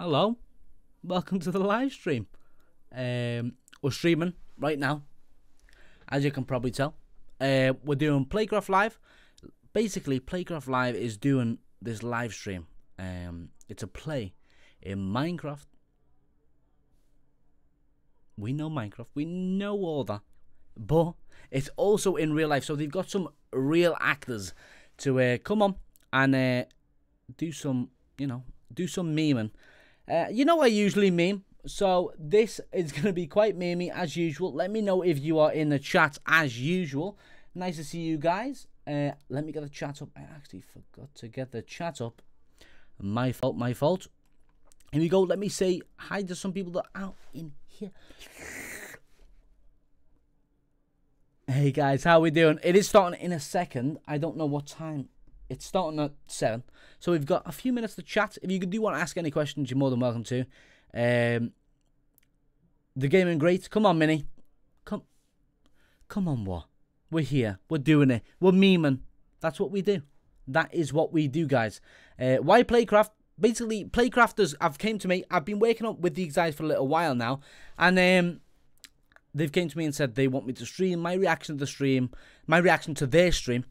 Hello, welcome to the live stream. We're streaming right now, as you can probably tell. We're doing Playcraft Live. Basically, Playcraft Live is doing this live stream. It's a play in Minecraft. We know Minecraft, we know all that, but it's also in real life. So they've got some real actors to come on and do some, do some memeing. I usually meme, so this is going to be quite memey as usual. Let me know if you are in the chat as usual. Nice to see you guys. Let me get the chat up. I actually forgot to get the chat up. My fault, my fault. Here we go. Let me say hi to some people that are out in here. Hey guys, how we doing? It is starting in a second. I don't know what time. It's starting at 7. So we've got a few minutes to chat. If you do want to ask any questions, you're more than welcome to. The gaming great. Come on, Minnie. Come on, what? We're here. We're doing it. We're memeing. That's what we do. That is what we do, guys. Why Playcraft? Basically, Playcrafters have came to me. I've been waking up with these guys for a little while now. And they've came to me and said they want me to stream my reaction to the stream. My reaction to their stream.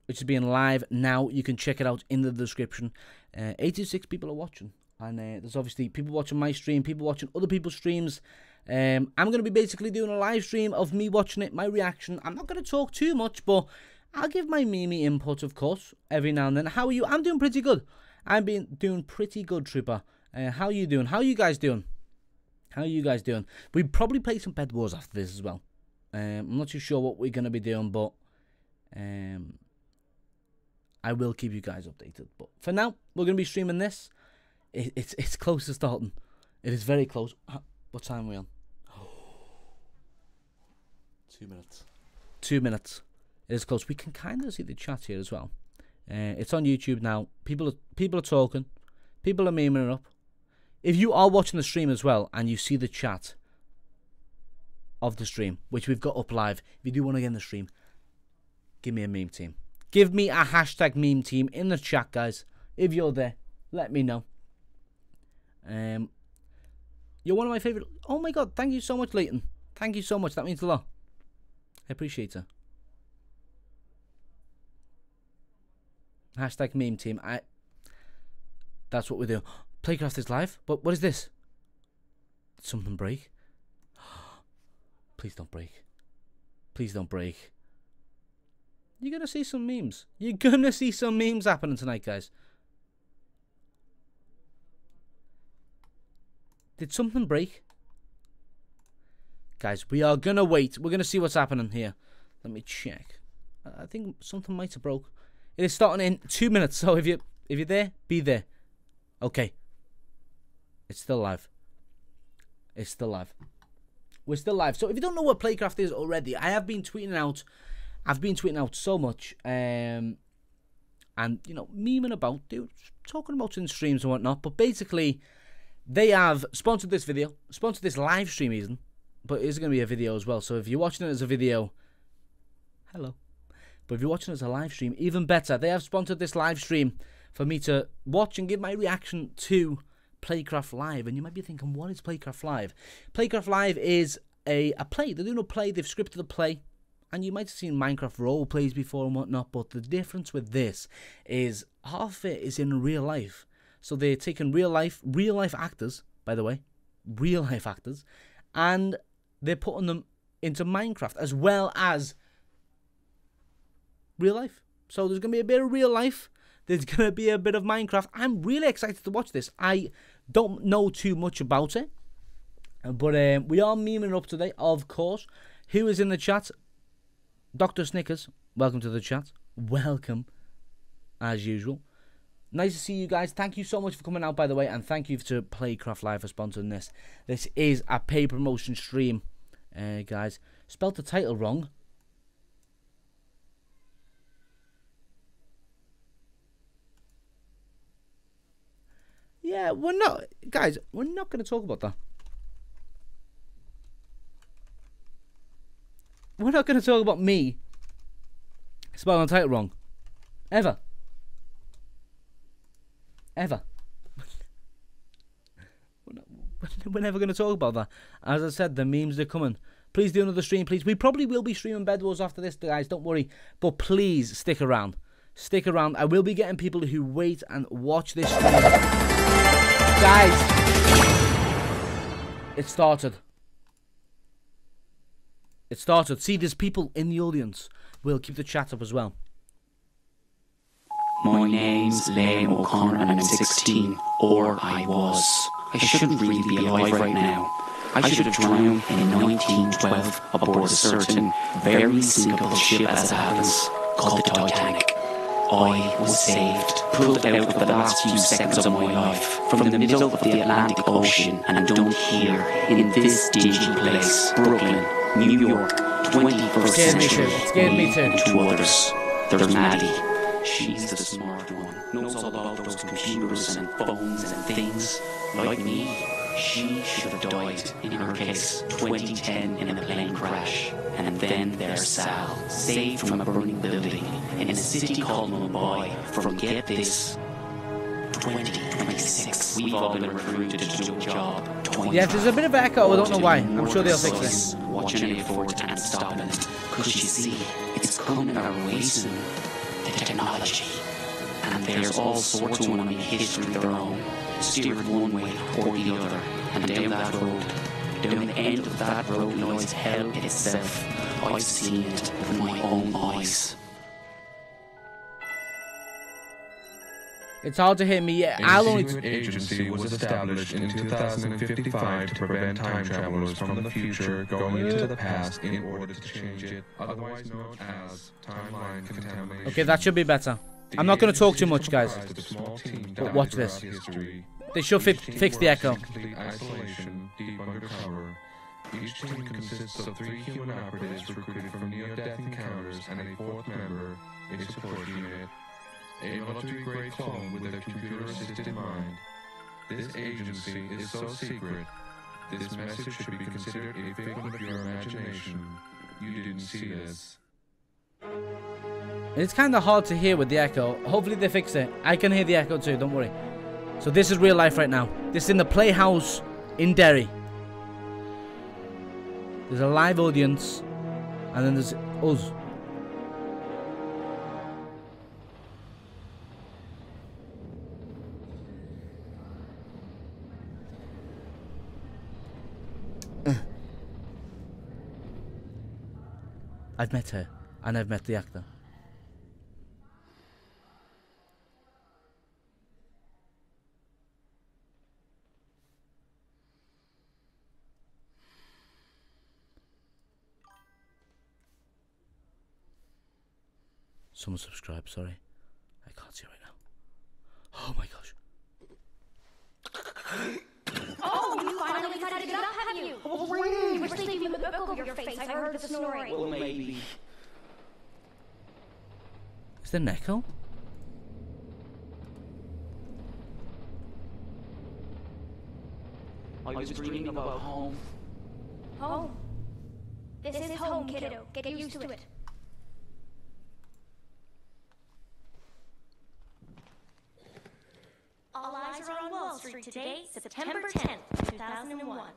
Which is being live now. You can check it out in the description. 86 people are watching. And there's obviously people watching my stream, people watching other people's streams. I'm going to be basically doing a live stream of me watching it, my reaction. I'm not going to talk too much, but I'll give my memey input, of course, every now and then. How are you? I'm doing pretty good. I've been doing pretty good, Trooper. How are you doing? How are you guys doing? How are you guys doing? We probably play some Bed Wars after this as well. I'm not too sure what we're going to be doing, but I will keep you guys updated. But for now, we're going to be streaming this. It's close to starting. It is very close. What time are we on? 2 minutes. 2 minutes. It is close. We can kind of see the chat here as well. It's on YouTube now. People are talking. People are memeing it up. If you are watching the stream as well and you see the chat of the stream, which we've got up live, if you do want to get in the stream, give me a meme team. Give me a hashtag meme team in the chat, guys. If you're there, let me know. You're one of my favorite. Oh my god, thank you so much, Leighton. Thank you so much. That means a lot. I appreciate it. Hashtag meme team. That's what we do. Playcraft is live. But what is this? Did something break? Please don't break. Please don't break. You're gonna see some memes. You're gonna see some memes happening tonight, guys. Did something break? Guys, we are gonna wait. We're gonna see what's happening here. Let me check. I think something might have broke. It is starting in 2 minutes, so if you're there, be there. Okay. It's still live. It's still live. We're still live. So if you don't know what Playcraft is already, I have been tweeting out. I've been tweeting out so much, and memeing about, talking about in streams and whatnot. But basically, they have sponsored this video, sponsored this live stream even, but it's going to be a video as well. So if you're watching it as a video, hello. But if you're watching it as a live stream, even better. They have sponsored this live stream for me to watch and give my reaction to Playcraft Live. And you might be thinking, what is Playcraft Live? Playcraft Live is a play. They're doing a play. They've scripted a play. And you might have seen Minecraft role plays before and whatnot, but the difference with this is half of it is in real life. So they're taking real life actors, by the way, real life actors, and they're putting them into Minecraft as well as real life. So there's going to be a bit of real life. There's going to be a bit of Minecraft. I'm really excited to watch this. I don't know too much about it, but we are memeing up today, of course. Who is in the chat? Dr. Snickers, welcome to the chat. Welcome, as usual. Nice to see you guys. Thank you so much for coming out, by the way, and thank you to Playcraft Live for sponsoring this. This is a paid promotion stream, guys. Spelled the title wrong. Yeah, we're not, guys. We're not going to talk about that. We're not going to talk about me spelling the title wrong. Ever. Ever. we're never going to talk about that. As I said, the memes are coming. Please do another stream, please. We probably will be streaming Bed Wars after this, guys. Don't worry. But please stick around. Stick around. I will be getting people who wait and watch this stream. Guys, it started. It started. See, there's people in the audience. We'll keep the chat up as well. My name's Liam O'Connor and I'm 16, or I was. I shouldn't really be alive right now. I should have drowned in 1912 aboard a certain very sinkable ship as it happens, called the Titanic. I was saved, pulled out of the last few seconds of my life from the middle of the Atlantic Ocean and dumped here in this dingy place, Brooklyn, New York, 21st century. It scared me too. And two others. There's Maddie. She's the smart one. Knows all about those computers and phones and things. Like me, she should have died, in her case, 2010 in a plane crash. And then there's Sal, saved from a burning building in a city called Mumbai from, get this, 2026. We've all been recruited to do a job. Yeah, there's a bit of echo. I don't know why. I'm sure they'll fix this. Watching it for it and stopping it. Because you see, it's coming our way soon. The technology. And there's all sorts of one in history of their own. Steered one way or the other. And down that road, down the end of that road lies hell itself. I've seen it with my own eyes. It's hard to hear me. Yeah, I'll only. A secret agency was established in 2055 to prevent time travelers from the future going into the past in order to change it, otherwise known as timeline contamination. Okay, that should be better. I'm not going to talk too much, guys. But watch this. They should fix the echo. Isolation, deep undercover. Each team consists of 3 human operatives recruited from near-death encounters and a 4th member, a support unit. A military-grade clone with a computer-assisted mind. This agency is so secret, this message should be considered a figment of your imagination. You didn't see this. It's kind of hard to hear with the echo. Hopefully they fix it. I can hear the echo too, don't worry. So this is real life right now. This is in the Playhouse in Derry. There's a live audience, and then there's us. I've met her, and I've met the actor. Someone subscribe, sorry. I can't see right now. Oh my gosh. Oh, you finally decided to get up, have you? Oh, really? You were sleeping with a book over your face. I heard the snoring. Well, maybe. Is there an echo? I was dreaming about home. Home? This is home, kiddo. Get used to it. All eyes are on Wall Street today, September 10th, 2001.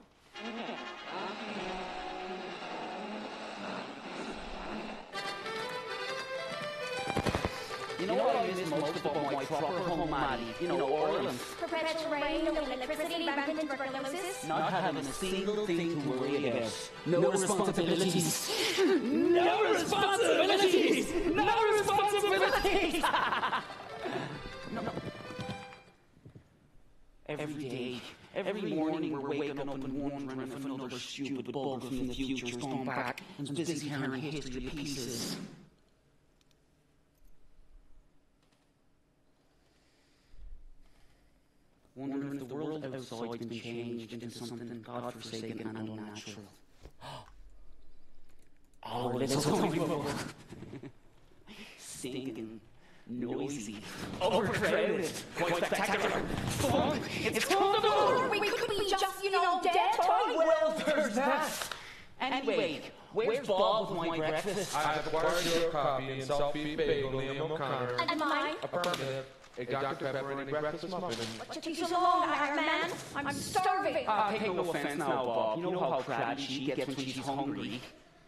You know what I miss most about my proper home, Maddie? You know, Ireland. Perpetual rain, no electricity, rampant tuberculosis. Not having a single thing to worry about. No responsibilities. No responsibilities! No responsibilities! No. Every day, every morning we're waking up and wondering if another stupid bug from the future's gone back and busy tearing history to pieces. Wondering if the world outside's been changed into something godforsaken and unnatural. Our little tiny bubble. Stinking. Noisy, overcrowded, quite spectacular, fun, it's comfortable! We could be just, dead. Well, there's that! Anyway, where's Bob with my breakfast? I have acquired your copy in South Beat Bagel, Liam O'Connor. And mine? Affirmative. A Dr. Pepper and a breakfast muffin. What took you so long, Iron Man? I'm starving. Take no offense now, Bob. You know how crabby she gets when she's hungry.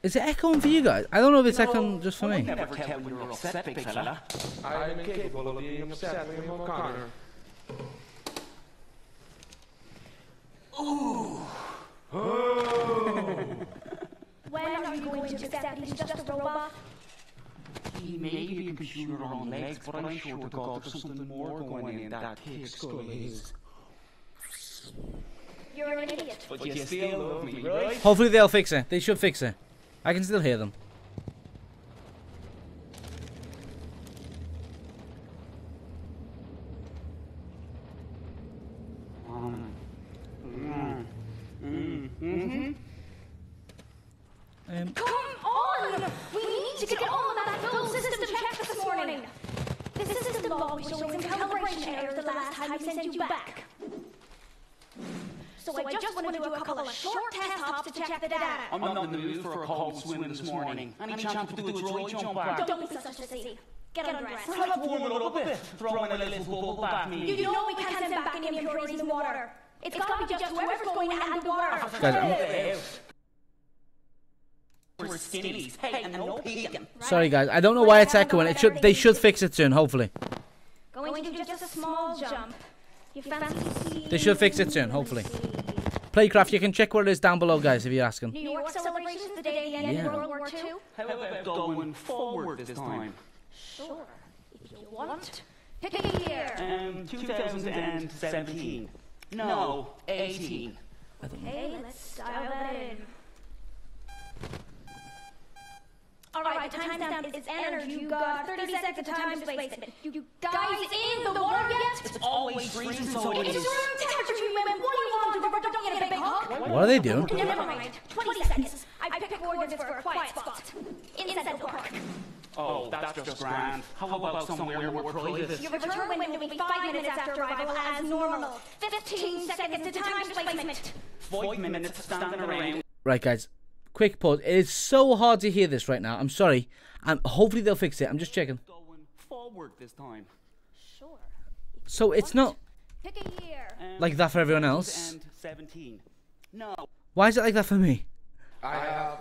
Is it echoing for you guys? I don't know if it's echoing just for me. Never tell when you're upset, big fella. I am incapable of being upset, Liam O'Connor. Ooh. When are you going to accept he's just a robot? He may be a computer on legs, but I'm sure to God there's something more going on in that pig skull of his. You're an idiot. But you still love me, right? Hopefully they'll fix it. They should fix it. I can still hear them. Come on! We need to get all of that full system checked this morning. The system log was showing some calibration errors the last time we sent you back. So I just want to do a couple of short test hops to check the data. I'm not in the mood for a cold swim this morning. Any chance we could do a droid jump back? Don't be such a sissy. Get undressed. Let's warm it up a bit. Throw in a little bubble bath, maybe. You know we can't send back any impurities in the water. It's got to be just whoever's going to handle the water. Guys, We're skinnies. Hey, and no peeking. sorry guys, I don't know why it's echoing. They should fix it soon, hopefully. Going to do just a small jump. You fancy? They should fix it soon, hopefully. Playcraft, you can check what it is down below, guys, if you're asking. New York celebrations the day the end of World War II? How about going forward this time? Sure, if you want. Pick a year. 2017. No, 18. Okay, let's dial that in. Alright, the timestamp is entered. You got 30 seconds of time displacement. You guys in the water yet? It's always freezing, so it It's is. room temperature, you went. What do you want to do? Don't get a big hug. What are they doing? Never mind. 20 seconds. I picked coordinates for a quiet spot. Inside the park. Oh, that's just grand. How about somewhere more private? Your return window will be 5 minutes after arrival as normal. 15 seconds to time displacement. 5 minutes standing around. Right, guys. Quick pause. It is so hard to hear this right now. I'm sorry. Hopefully they'll fix it. I'm just checking. Going forward this time. Sure. So it's not Pick a year. like that for everyone else. 2017. No. Why is it like that for me? I have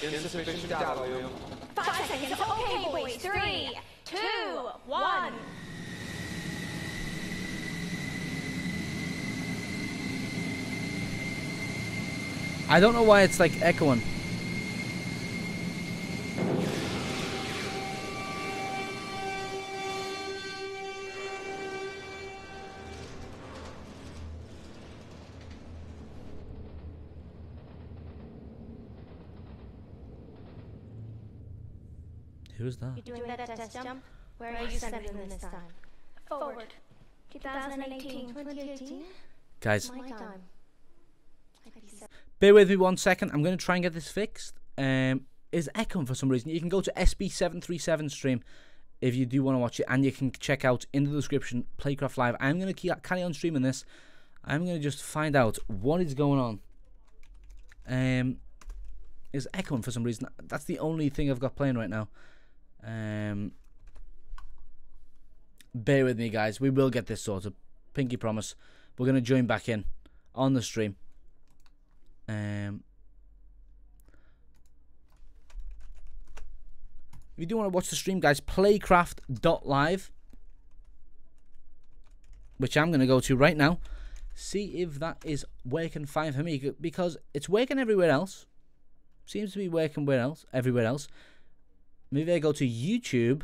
insufficient data, Liam. 5 seconds. Okay, boys. 3, 2, 1. I don't know why it's like echoing. Who's that? You're doing that test jump? Where are you sending them this time? Forward. 2018. 2018? Guys, My time. bear with me 1 second. I'm going to try and get this fixed. Is echoing for some reason. You can go to SB737 stream if you do want to watch it, and you can check out in the description Playcraft Live. I'm going to carry on streaming this. I'm going to just find out what is going on. Is echoing for some reason. That's the only thing I've got playing right now. Bear with me, guys. We will get this sorted. Pinky promise. We're going to join back in on the stream. If you do want to watch the stream, guys, playcraft.live, which I'm going to go to right now. See if that is working fine for me, because it's working everywhere else. Seems to be working everywhere else. Maybe I go to YouTube.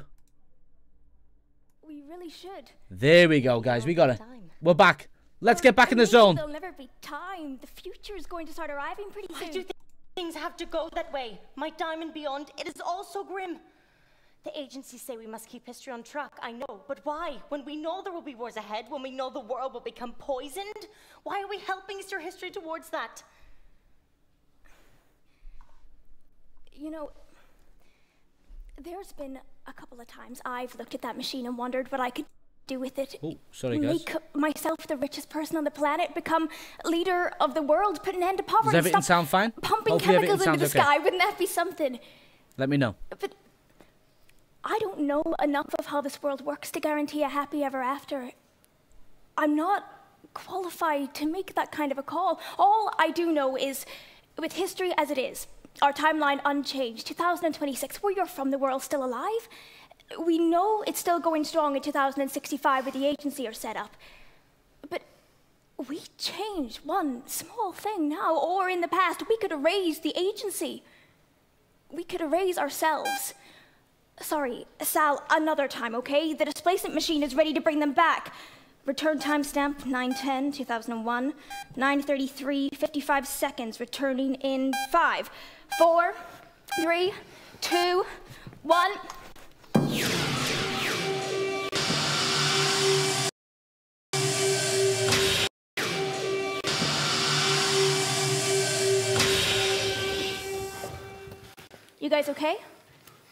We really should. There we go, guys. We got it. We're back. Let's get back in the zone. There'll never be time. The future is going to start arriving pretty soon. Why do things have to go that way? My time and beyond, it is all so grim. The agencies say we must keep history on track, I know, but why? When we know there will be wars ahead, when we know the world will become poisoned, why are we helping steer history towards that? You know, there's been a couple of times I've looked at that machine and wondered what I could do with it. Oh, sorry, guys. Make myself the richest person on the planet, become leader of the world, put an end to poverty. Does everything stop sound fine? Pumping Hopefully chemicals everything into the sounds okay. sky. Wouldn't that be something? Let me know. But I don't know enough of how this world works to guarantee a happy ever after. I'm not qualified to make that kind of a call. All I do know is, with history as it is, our timeline unchanged, 2026, where you're from, the world's still alive. We know it's still going strong in 2065 where the agency are set up. But we change one small thing now, or in the past, we could erase the agency. We could erase ourselves. Sorry, Sal, another time, okay? The displacement machine is ready to bring them back. Return timestamp 9/10/2001, 9:33, 55 seconds, returning in 5, 4, 3, 2, 1. You guys okay?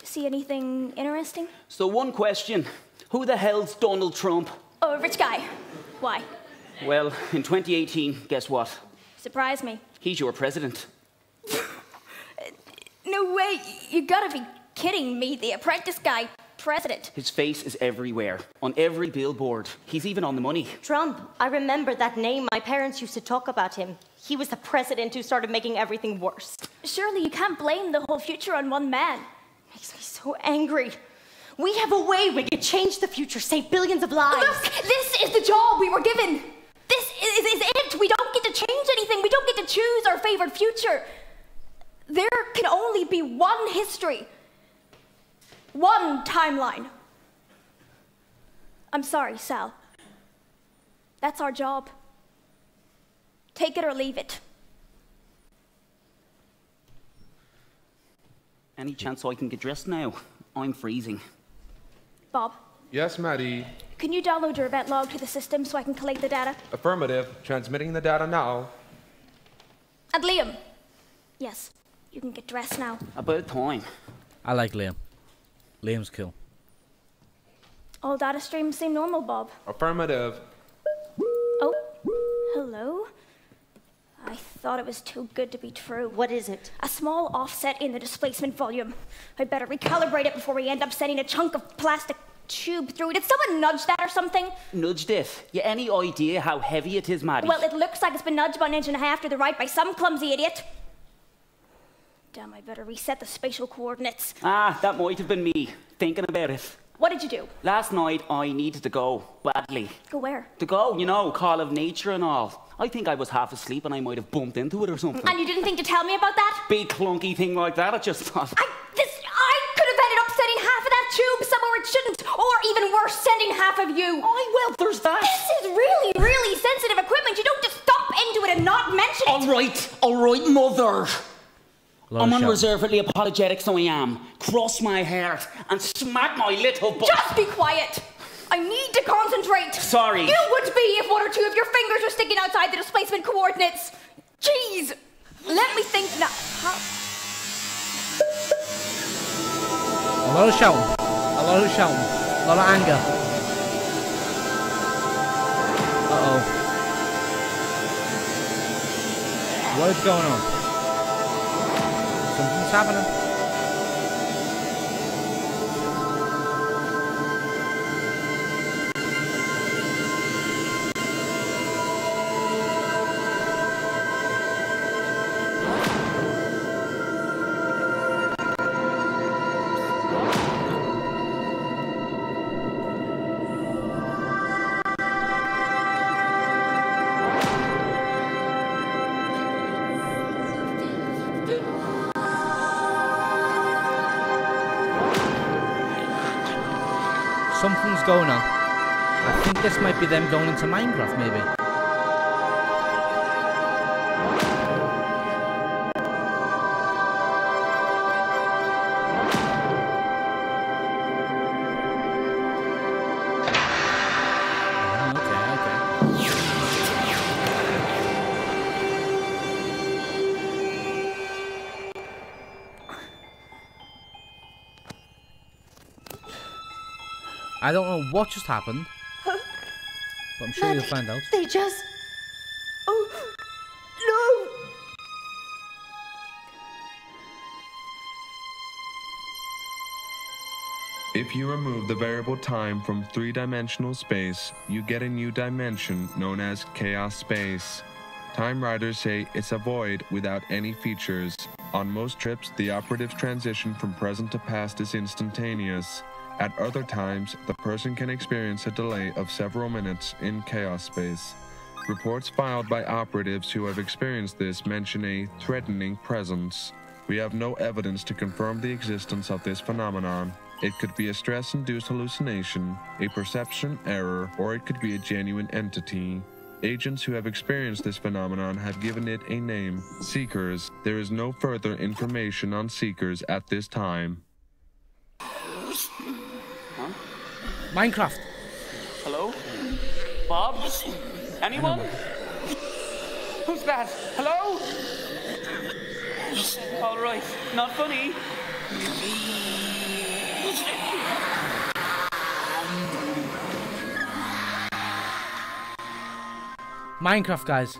See anything interesting? So one question. Who the hell's Donald Trump? Oh, a rich guy. Why? Well, in 2018, guess what? Surprise me. He's your president. No way, you gotta be kidding me, the apprentice guy, president. His face is everywhere, on every billboard. He's even on the money. Trump, I remember that name. My parents used to talk about him. He was the president who started making everything worse. Surely you can't blame the whole future on one man. Makes me so angry. We have a way we can change the future, save billions of lives. Look, this is the job we were given. This is it. We don't get to change anything. We don't get to choose our favored future. There can only be one history. One timeline. I'm sorry, Sal. That's our job. Take it or leave it. Any chance I can get dressed now? I'm freezing. Bob, Yes, Maddie. can you download your event log to the system so I can collate the data? Affirmative. Transmitting the data now. And Liam. Yes, you can get dressed now. About time. I like Liam. Liam's cool. All data streams seem normal, Bob. Affirmative. Oh, hello? I thought it was too good to be true. What is it? A small offset in the displacement volume. I'd better recalibrate it before we end up sending a chunk of plastic tube through it. Did someone nudge that or something? Nudged it. You any idea how heavy it is, Maddie? Well, it looks like it's been nudged by an inch and a half to the right by some clumsy idiot. Damn, I better reset the spatial coordinates. Ah, that might have been me, thinking about it. What did you do? Last night, I needed to go, badly. Go where? To go, you know, call of nature and all. I think I was half asleep and I might have bumped into it or something. And you didn't think to tell me about that? Big clunky thing like that, I just thought... I could have ended up sending half of that tube somewhere it shouldn't. Or even worse, sending half of you. Oh, well, there's that. This is really, really sensitive equipment. You don't just stomp into it and not mention it. All right, mother. I'm Shouting. unreservedly apologetic, so I am. Cross my heart and smack my little butt. Just be quiet. I need to concentrate. Sorry. You would be if one or two of your fingers were sticking outside the displacement coordinates. Jeez. Let me think now. A lot of shouting. A lot of shouting. A lot of anger. Uh-oh. What is going on? Something's happening. Something's going on. I think this might be them going into Minecraft, maybe. I don't know what just happened, but I'm sure you'll find out. They just... Oh, no! If you remove the variable time from three-dimensional space, you get a new dimension known as chaos space. Time riders say it's a void without any features. On most trips, the operative's transition from present to past is instantaneous. At other times, the person can experience a delay of several minutes in chaos space. Reports filed by operatives who have experienced this mention a threatening presence. We have no evidence to confirm the existence of this phenomenon. It could be a stress-induced hallucination, a perception error, or it could be a genuine entity. Agents who have experienced this phenomenon have given it a name, Seekers. There is no further information on Seekers at this time. Minecraft. Hello? Bob? Anyone? Who's that? Hello? All right, not funny. Minecraft, guys.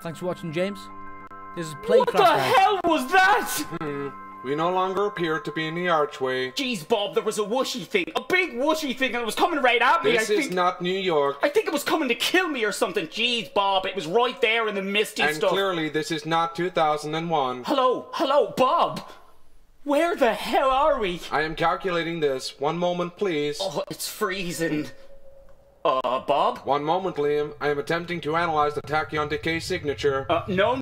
Thanks for watching, James. This is Playcraft. What the hell was that? We no longer appear to be in the archway. Jeez, Bob, there was a whooshy thing. A big whooshy thing, and it was coming right at me. This is not New York. I think it was coming to kill me or something. Jeez, Bob, it was right there in the misty And stuff. clearly this is not 2001. Hello, Bob. Where the hell are we? I am calculating this. One moment, please. Oh, it's freezing. Bob? One moment, Liam. I am attempting to analyze the tachyon decay signature. No.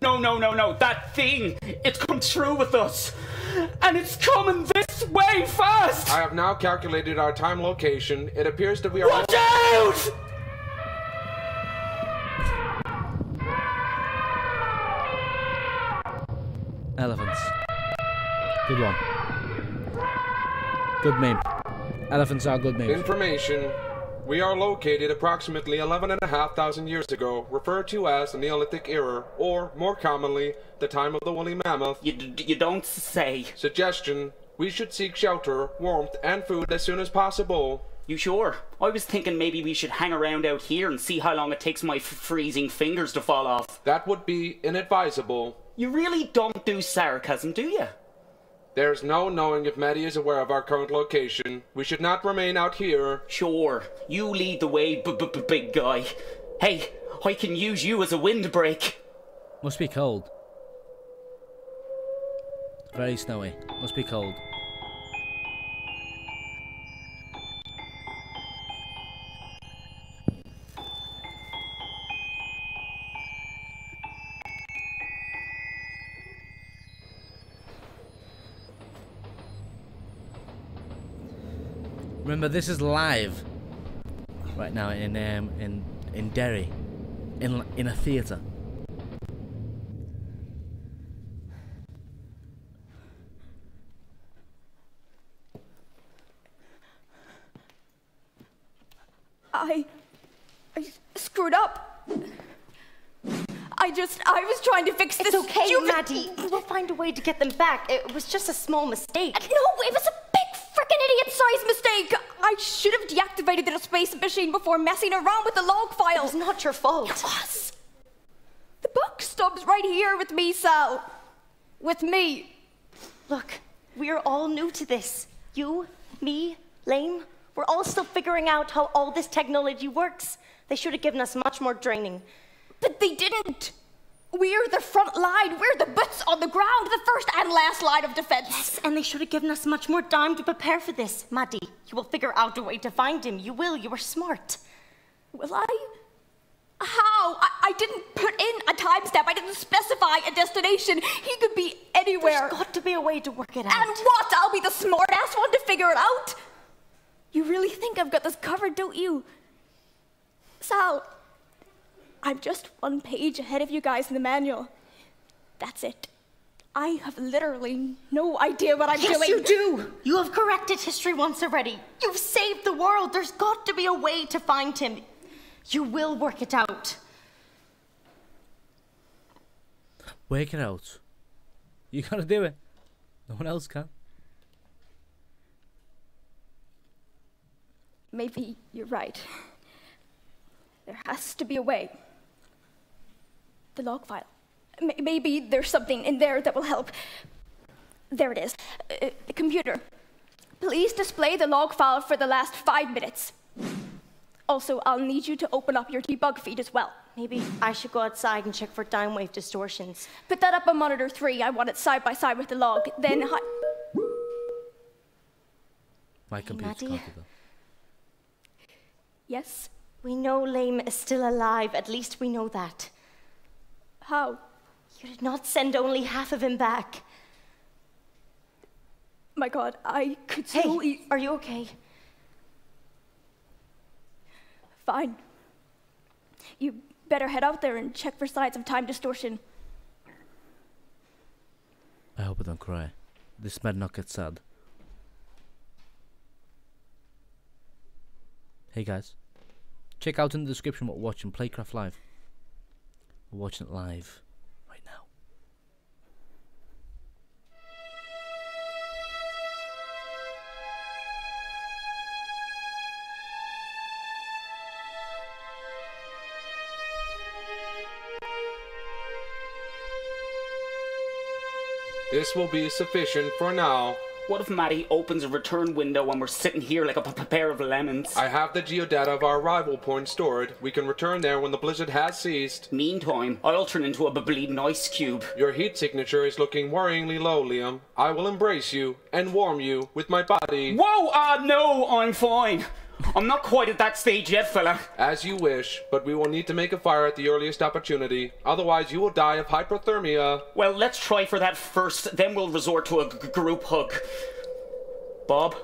That thing, it's come through with us. And it's coming this way fast. I have now calculated our time location. It appears that we are... Watch out! Elephants. Good one. Good meme. Elephants are good memes. Information. We are located approximately 11,500 years ago, referred to as the Neolithic era, or, more commonly, the time of the woolly mammoth. You don't say. Suggestion. We should seek shelter, warmth, and food as soon as possible. You sure? I was thinking maybe we should hang around out here and see how long it takes my freezing fingers to fall off. That would be inadvisable. You really don't do sarcasm, do you? There's no knowing if Maddie is aware of our current location. We should not remain out here. Sure. You lead the way, big guy. Hey, I can use you as a windbreak. Must be cold. Very snowy. Must be cold. Remember, this is live right now in Derry, in a theatre. I screwed up. I was trying to fix this. It's okay, stupid... Maddie. We'll find a way to get them back. It was just a small mistake. No, it was a big frickin' idiot-sized mistake. I should have deactivated the space machine before messing around with the log file. It was not your fault. It was. The book stub's right here with me, Sal. With me. Look, we're all new to this. You, me, Lame. We're all still figuring out how all this technology works. They should have given us much more training. But they didn't. We're the front line. We're the boots on the ground, the first and last line of defense. Yes, and they should have given us much more time to prepare for this. Maddie, you will figure out a way to find him. You will. You are smart. Will I? How? I didn't put in a time step. I didn't specify a destination. He could be anywhere. There's got to be a way to work it out. And what? I'll be the smart-ass one to figure it out? You really think I've got this covered, don't you? Sal, I'm just one page ahead of you guys in the manual. That's it. I have literally no idea what I'm doing. Yes, you do. You have corrected history once already. You've saved the world. There's got to be a way to find him. You will work it out. Work it out. You gotta do it. No one else can. Maybe you're right. There has to be a way. The log file. Maybe there's something in there that will help. There it is. Computer, please display the log file for the last 5 minutes. Also, I'll need you to open up your debug feed as well. Maybe I should go outside and check for downwave distortions. Put that up on monitor 3. I want it side by side with the log. Then My computer's Maddie? can't do that. Yes? We know Lame is still alive. At least we know that. How? You did not send only half of him back. My God, I could so Hey, are you okay? Fine. You better head out there and check for signs of time distortion. I hope I don't cry. This might not get sad. Hey guys, check out in the description what we're watching Playcraft live. We're watching it live right now. This will be sufficient for now. What if Maddie opens a return window and we're sitting here like a pair of lemons? I have the geodata of our arrival point stored. We can return there when the blizzard has ceased. Meantime, I'll turn into a bleeding ice cube. Your heat signature is looking worryingly low, Liam. I will embrace you and warm you with my body. Whoa, no, I'm fine. I'm not quite at that stage yet, fella. As you wish, but we will need to make a fire at the earliest opportunity. Otherwise, you will die of hypothermia. Well, let's try for that first, then we'll resort to a group hug. Bob,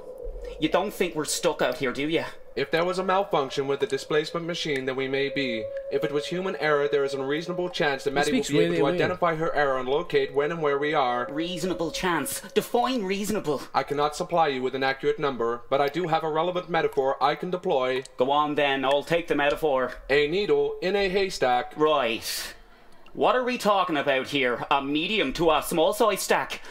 you don't think we're stuck out here, do you? If there was a malfunction with the displacement machine, then we may be. If it was human error, there is a reasonable chance that Maddie will be able to identify her error and locate when and where we are. Reasonable chance. Define reasonable. I cannot supply you with an accurate number, but I do have a relevant metaphor I can deploy. Go on then, I'll take the metaphor. A needle in a haystack. Right. What are we talking about here? A medium to a small size stack?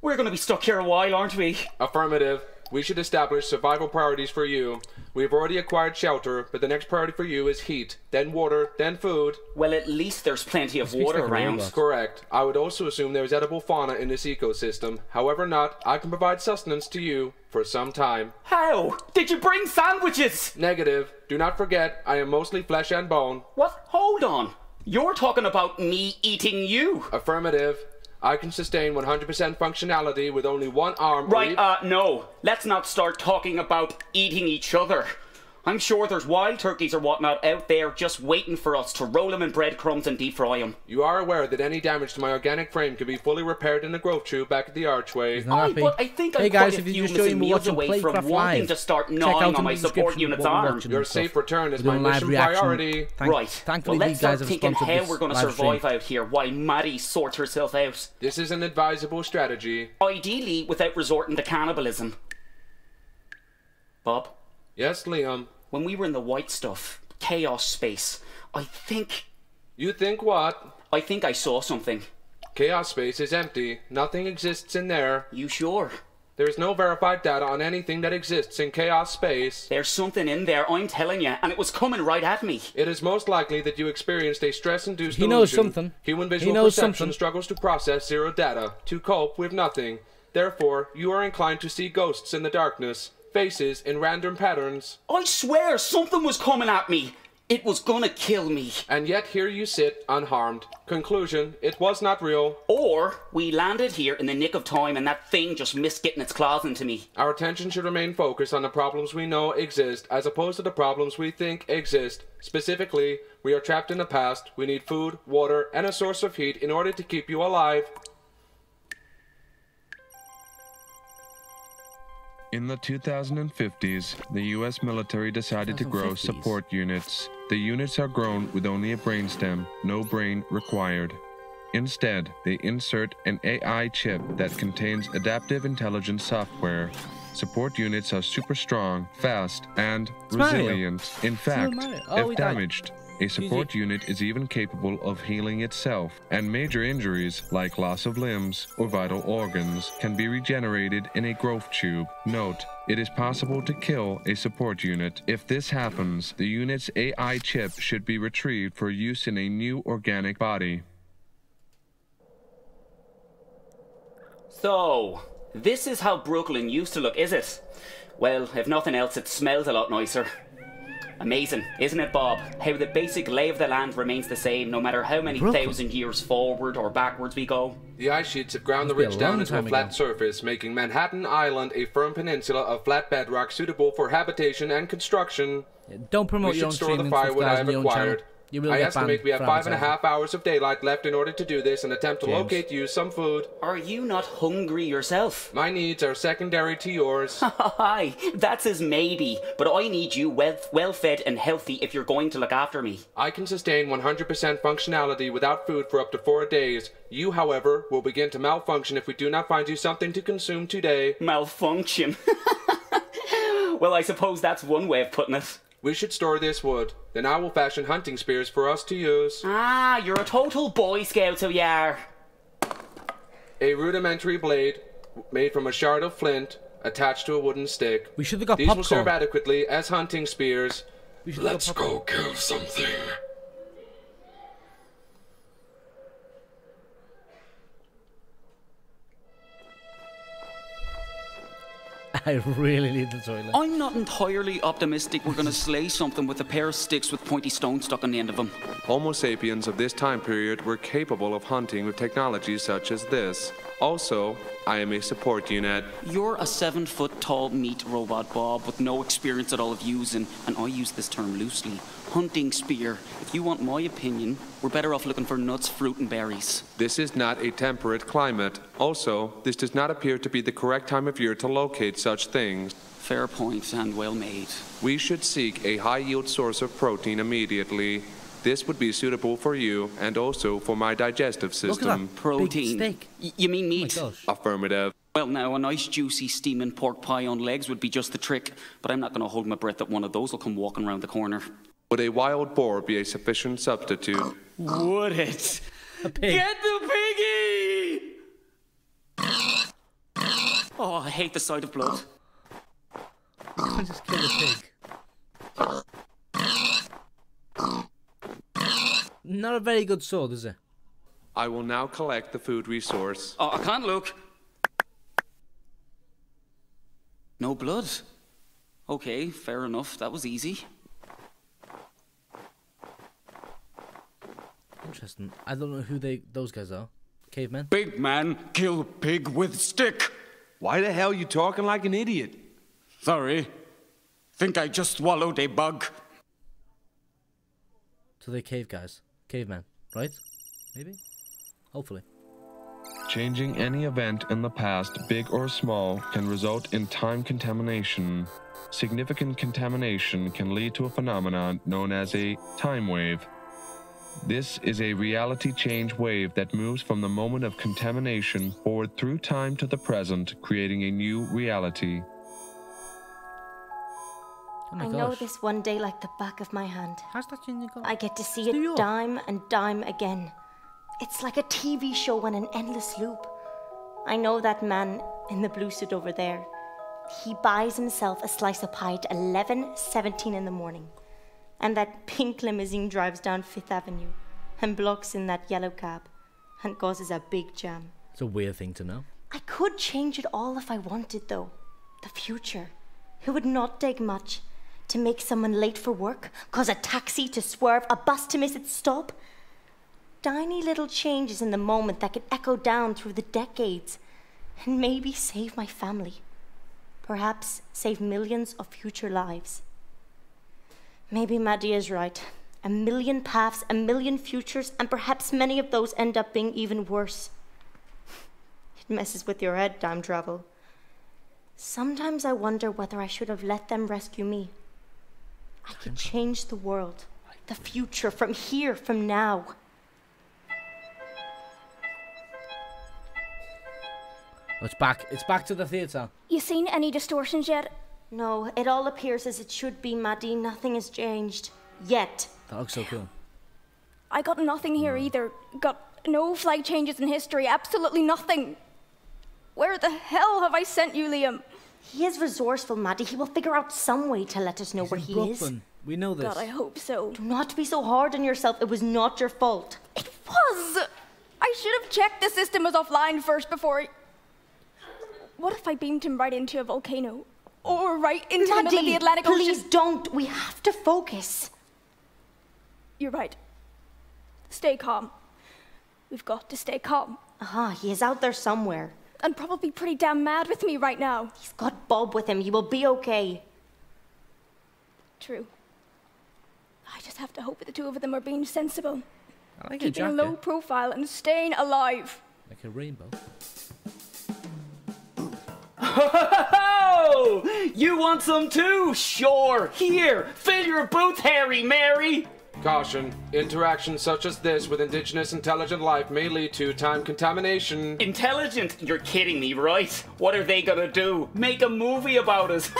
We're gonna be stuck here a while, aren't we? Affirmative. We should establish survival priorities for you. We have already acquired shelter, but the next priority for you is heat, then water, then food. Well, at least there's plenty of water like a around. robot. Correct. I would also assume there is edible fauna in this ecosystem. However not, I can provide sustenance to you for some time. How? Did you bring sandwiches? Negative. Do not forget, I am mostly flesh and bone. What? Hold on. You're talking about me eating you. Affirmative. I can sustain 100% functionality with only one arm. Right, no. Let's not start talking about eating each other. I'm sure there's wild turkeys or whatnot out there just waiting for us to roll them in breadcrumbs and deep fry them. You are aware that any damage to my organic frame can be fully repaired in the growth tube back at the archway. But I think I'm quite a few missing meals away from wanting to start gnawing on my support unit's arm. Your safe return is my mission priority. Right. Thankfully, Well, let's these guys start have thinking sponsored how this we're going to live stream. survive out here while Maddie sorts herself out. This is an advisable strategy. Ideally, without resorting to cannibalism. Bob? Yes, Liam? When we were in the white stuff, chaos space, I think... You think what? I think I saw something. Chaos space is empty. Nothing exists in there. You sure? There is no verified data on anything that exists in chaos space. There's something in there, I'm telling you, and it was coming right at me. It is most likely that you experienced a stress-induced He knows illusion. something. Human He visual knows perception something. struggles to process zero data, to cope with nothing. Therefore, you are inclined to see ghosts in the darkness, faces in random patterns. I swear something was coming at me. It was gonna kill me. And yet here you sit, unharmed. Conclusion, it was not real. Or we landed here in the nick of time and that thing just missed getting its claws into me. Our attention should remain focused on the problems we know exist, as opposed to the problems we think exist. Specifically, we are trapped in the past. We need food, water, and a source of heat in order to keep you alive. In the 2050s, the US military decided to grow 2050s. support units. The units are grown with only a brainstem, no brain required. Instead, they insert an AI chip that contains adaptive intelligence software. Support units are super strong, fast, and Mario. resilient. In fact, Mario. Oh, he if died. damaged, a support unit is even capable of healing itself, and major injuries like loss of limbs or vital organs can be regenerated in a growth tube. Note, it is possible to kill a support unit. If this happens, the unit's AI chip should be retrieved for use in a new organic body. So, this is how Brooklyn used to look, is it? Well, if nothing else, it smells a lot nicer. Amazing, isn't it, Bob? How the basic lay of the land remains the same no matter how many thousand years forward or backwards we go. The ice sheets have ground the ridge down into a flat surface, making Manhattan Island a firm peninsula of flat bedrock suitable for habitation and construction. Yeah, don't promote your own streaming stuff, guys, on your own channel. I estimate we have 5.5 hours of daylight left in order to do this and attempt to locate you some food. Are you not hungry yourself? My needs are secondary to yours. Hi, that's his maybe, but I need you well-fed and healthy if you're going to look after me. I can sustain 100% functionality without food for up to 4 days. You, however, will begin to malfunction if we do not find you something to consume today. Malfunction? Well, I suppose that's one way of putting it. We should store this wood. Then I will fashion hunting spears for us to use. Ah, you're a total Boy Scout, so you are. A rudimentary blade made from a shard of flint attached to a wooden stick. We should have got These popcorn. will serve adequately as hunting spears. Let's go kill something. I really need the toilet. I'm not entirely optimistic we're going to slay something with a pair of sticks with pointy stones stuck on the end of them. Homo sapiens of this time period were capable of hunting with technology such as this. Also, I am a support unit. You're a 7-foot-tall meat robot, Bob, with no experience at all of using, and I use this term loosely, hunting spear. If you want my opinion, we're better off looking for nuts, fruit, and berries. This is not a temperate climate. Also, this does not appear to be the correct time of year to locate such things. Fair point and well made. We should seek a high-yield source of protein immediately. This would be suitable for you and also for my digestive system. Look at that Protein. big steak. You mean meat? Oh my gosh. Affirmative. Well, now, a nice juicy steaming pork pie on legs would be just the trick, but I'm not going to hold my breath that one of those will come walking around the corner. Would a wild boar be a sufficient substitute? Would it? A pig. Get the piggy! Oh, I hate the sight of blood. You can't just kill the pig. Not a very good sword, is it? I will now collect the food resource. Oh, I can't look. No blood. Okay, fair enough. That was easy. Interesting. I don't know who those guys are. Cavemen? Big man, kill pig with stick. Why the hell you talking like an idiot? Sorry. Think I just swallowed a bug. So they're cave guys. Cavemen, right? Maybe? Hopefully. Changing any event in the past, big or small, can result in time contamination. Significant contamination can lead to a phenomenon known as a time wave. This is a reality change wave that moves from the moment of contamination forward through time to the present, creating a new reality. Oh my I gosh. know this one day like the back of my hand. How's that changing? I get to see New it York. dime and dime again. It's like a TV show on an endless loop. I know that man in the blue suit over there. He buys himself a slice of pie at 11:17 in the morning. And that pink limousine drives down Fifth Avenue and blocks in that yellow cab and causes a big jam. It's a weird thing to know. I could change it all if I wanted, though. The future. It would not take much to make someone late for work, cause a taxi to swerve, a bus to miss its stop. Tiny little changes in the moment that could echo down through the decades and maybe save my family. Perhaps save millions of future lives. Maybe Maddie is right. A million paths, a million futures, and perhaps many of those end up being even worse. It messes with your head, time travel. Sometimes I wonder whether I should have let them rescue me. I could change the world, the future, from here, from now. Oh, it's back. It's back to the theatre. You seen any distortions yet? No, it all appears as it should be, Maddie. Nothing has changed. Yet. That looks so cool. I got nothing here either. Got no flight changes in history. Absolutely nothing. Where the hell have I sent you, Liam? He is resourceful, Maddie. He will figure out some way to let us know where he is. Brooklyn. We know this. God, I hope so. Do not be so hard on yourself. It was not your fault. It was! I should have checked the system was offline first before What if I beamed him right into a volcano? Or right into the middle of the Maddie, Atlantic Ocean? please don't. We have to focus. You're right. Stay calm. We've got to stay calm. He is out there somewhere. And probably pretty damn mad with me right now. He's got Bob with him. He will be okay. True. I just have to hope that the two of them are being sensible. I like Keeping a a jacket. low profile and staying alive. Like a rainbow. Oh, you want some too? Sure. Here, fill your boots, Harry Mary. Caution. Interactions such as this with indigenous intelligent life may lead to time contamination. Intelligent? You're kidding me, right? What are they gonna do? Make a movie about us?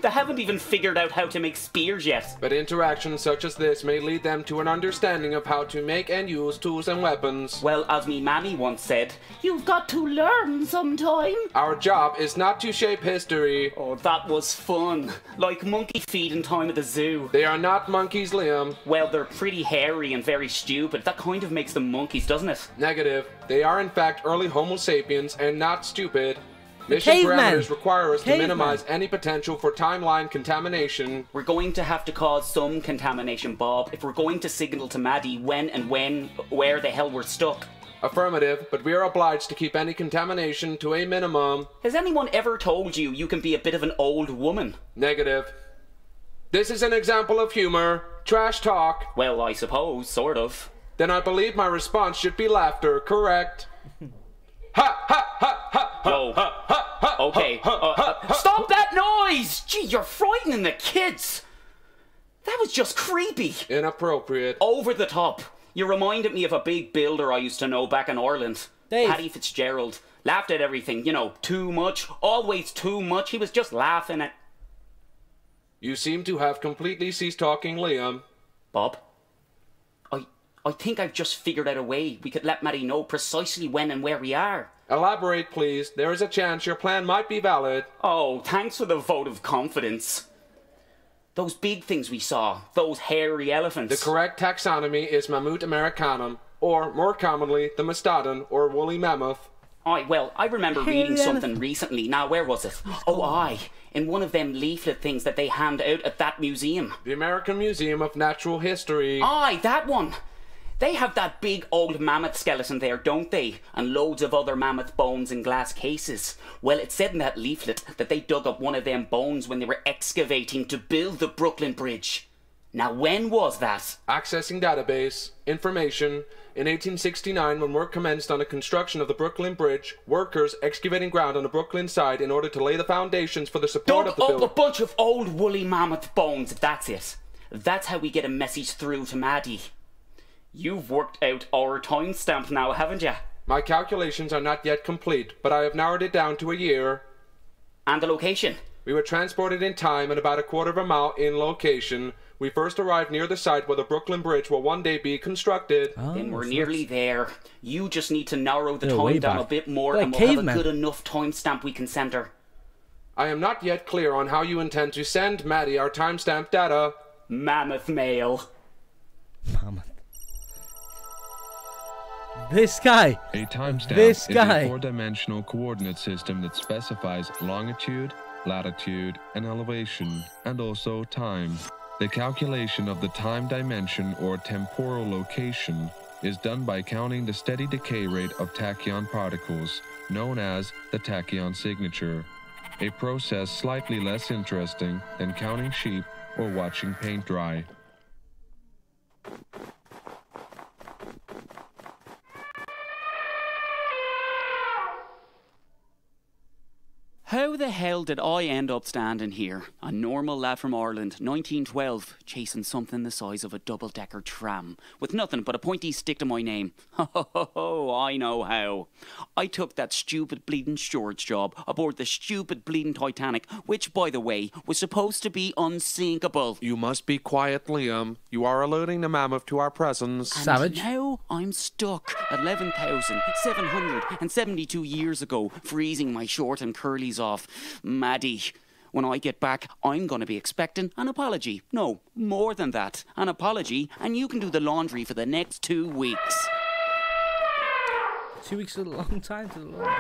They haven't even figured out how to make spears yet. But interactions such as this may lead them to an understanding of how to make and use tools and weapons. Well, as me mammy once said, you've got to learn sometime. Our job is not to shape history. Oh, that was fun. Like monkey feeding time at the zoo. They are not monkeys, Liam. Well, they're pretty hairy and very stupid. That kind of makes them monkeys, doesn't it? Negative. They are in fact early Homo sapiens and not stupid. Mission cavemen. parameters require us to Cavemen. minimize any potential for timeline contamination. We're going to have to cause some contamination, Bob, if we're going to signal to Maddie where the hell we're stuck. Affirmative, but we are obliged to keep any contamination to a minimum. Has anyone ever told you you can be a bit of an old woman? Negative. This is an example of humor. Trash talk. Well, I suppose, sort of. Then I believe my response should be laughter, correct? Ha ha ha ha ha. Whoa. Okay. Stop that noise! Gee, you're frightening the kids. That was just creepy. Inappropriate. Over the top. You reminded me of a big builder I used to know back in Ireland. Dave. Paddy Fitzgerald. Laughed at everything, you know, too much, always too much. He was just laughing at... You seem to have completely ceased talking, Liam. Bob? I think I've just figured out a way we could let Maddie know precisely when and where we are. Elaborate, please. There is a chance your plan might be valid. Oh, thanks for the vote of confidence. Those big things we saw, those hairy elephants. The correct taxonomy is Mammut americanum, or more commonly, the mastodon or woolly mammoth. I remember reading something recently. Now, where was it? In one of them leaflet things that they hand out at that museum. The American Museum of Natural History. That one. They have that big old mammoth skeleton there, don't they? And loads of other mammoth bones in glass cases. Well, it said in that leaflet that they dug up one of them bones when they were excavating to build the Brooklyn Bridge. Now, when was that? Accessing database. Information. In 1869, when work commenced on the construction of the Brooklyn Bridge, workers excavating ground on the Brooklyn side in order to lay the foundations for the support Dug of the up building. a bunch of old woolly mammoth bones, that's it. That's how we get a message through to Maddie. You've worked out our timestamp now, haven't you? My calculations are not yet complete, but I have narrowed it down to a year. And the location? We were transported in time and about a quarter of a mile in location. We first arrived near the site where the Brooklyn Bridge will one day be constructed. Then we're nearly there. You just need to narrow the They're time way down back. a bit more They're and like we'll have cavemen. a good enough timestamp we can send her. I am not yet clear on how you intend to send Maddie our timestamp data. Mammoth mail. Mammoth. This guy. A timestamp This is guy. a four-dimensional coordinate system that specifies longitude, latitude, and elevation, and also time. The calculation of the time dimension or temporal location is done by counting the steady decay rate of tachyon particles, known as the tachyon signature, a process slightly less interesting than counting sheep or watching paint dry. How the hell did I end up standing here? A normal lad from Ireland, 1912, chasing something the size of a double-decker tram, with nothing but a pointy stick to my name. Ho, I know how. I took that stupid bleeding steward's job aboard the stupid bleeding Titanic, which, by the way, was supposed to be unsinkable. You must be quiet, Liam. You are alerting the mammoth to our presence. And Savage. now I'm stuck 11,772 years ago, freezing my short and curlies off. Maddie, when I get back, I'm going to be expecting an apology. No, more than that. An apology, and you can do the laundry for the next 2 weeks. 2 weeks is a long time to the laundry.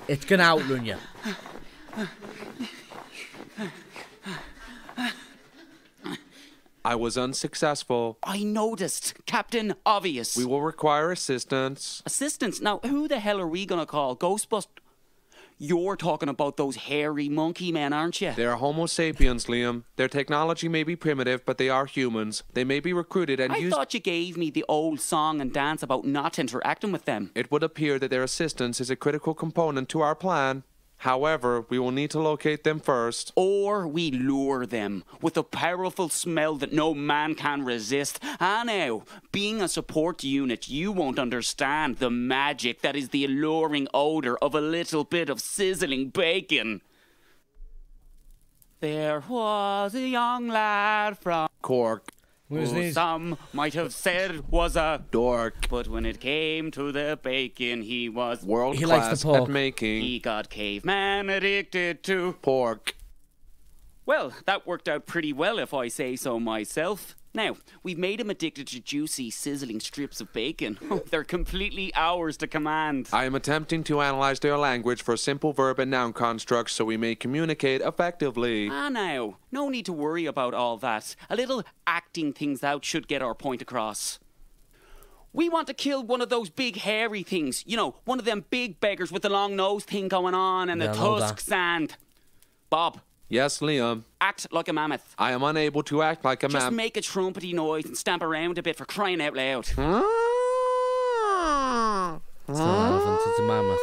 It's gonna outrun you. I was unsuccessful. I noticed, Captain Obvious. We will require assistance. Assistance? Now, who the hell are we gonna call? Ghostbusters? You're talking about those hairy monkey men, aren't you? They are Homo sapiens, Liam. Their technology may be primitive, but they are humans. They may be recruited and I thought you gave me the old song and dance about not interacting with them. It would appear that their assistance is a critical component to our plan. However, we will need to locate them first. Or we lure them with a powerful smell that no man can resist. Ah, now, being a support unit, you won't understand the magic that is the alluring odour of a little bit of sizzling bacon. There was a young lad from Cork. who some might have said was a dork. But when it came to the bacon, he was world He likes class the pork. at making. He got caveman addicted to pork. Well, that worked out pretty well if I say so myself. Now, we've made him addicted to juicy, sizzling strips of bacon. They're completely ours to command. I am attempting to analyze their language for simple verb and noun constructs so we may communicate effectively. Ah, now, no need to worry about all that. A little acting things out should get our point across. We want to kill one of those big hairy things. You know, one of them big beggars with the long nose thing going on and the tusks and... Bob. Yes, Liam. Act like a mammoth. I am unable to act like a Just make a trumpety noise and stamp around a bit for crying out loud. It's not an elephant, it's a mammoth.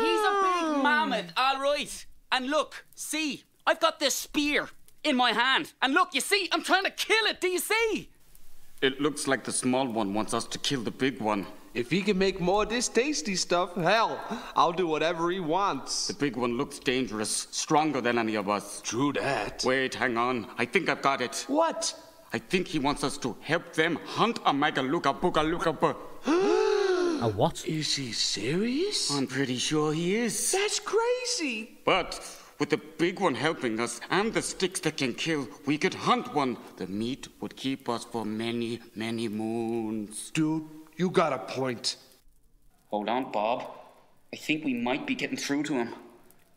He's a big mammoth, all right. And look, see, I've got this spear in my hand. And look, you see, I'm trying to kill it, do you see? It looks like the small one wants us to kill the big one. If he can make more of this tasty stuff, hell, I'll do whatever he wants. The big one looks dangerous, stronger than any of us. True that. Wait, hang on. I think I've got it. What? I think he wants us to help them hunt a Megaluka Boogalooka. A what? Is he serious? I'm pretty sure he is. That's crazy. But with the big one helping us and the sticks that can kill, we could hunt one. The meat would keep us for many, many moons. Dude, you got a point. Hold on, Bob. I think we might be getting through to him.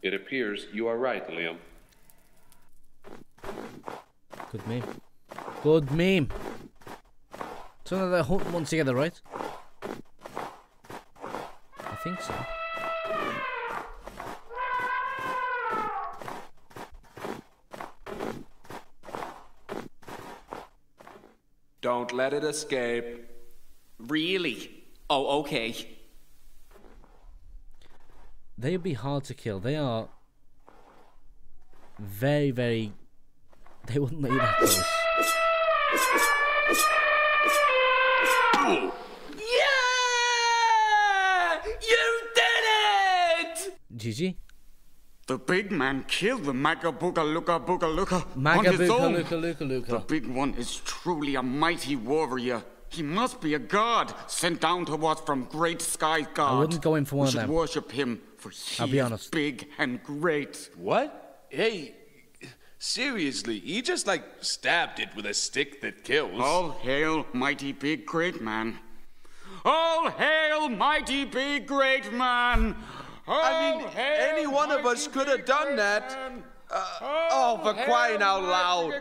It appears you are right, Liam. Good meme. Good meme. So they're hunting one together, right? I think so. Don't let it escape. Really? Oh, okay. They'd be hard to kill. They are very, very... They wouldn't let you that close. Yeah! You did it! GG. The big man killed the Maga Boogalooka on Maga his own. Luka. The big one is truly a mighty warrior. He must be a god sent down to us from great sky god. I wouldn't go in for one of them. We should worship him, for he I'll be is honest. big and great. What? Hey, seriously, he just like stabbed it with a stick that kills. All hail, mighty big great man. All hail, mighty big great man. I mean, any one of us could have done that. For crying out loud.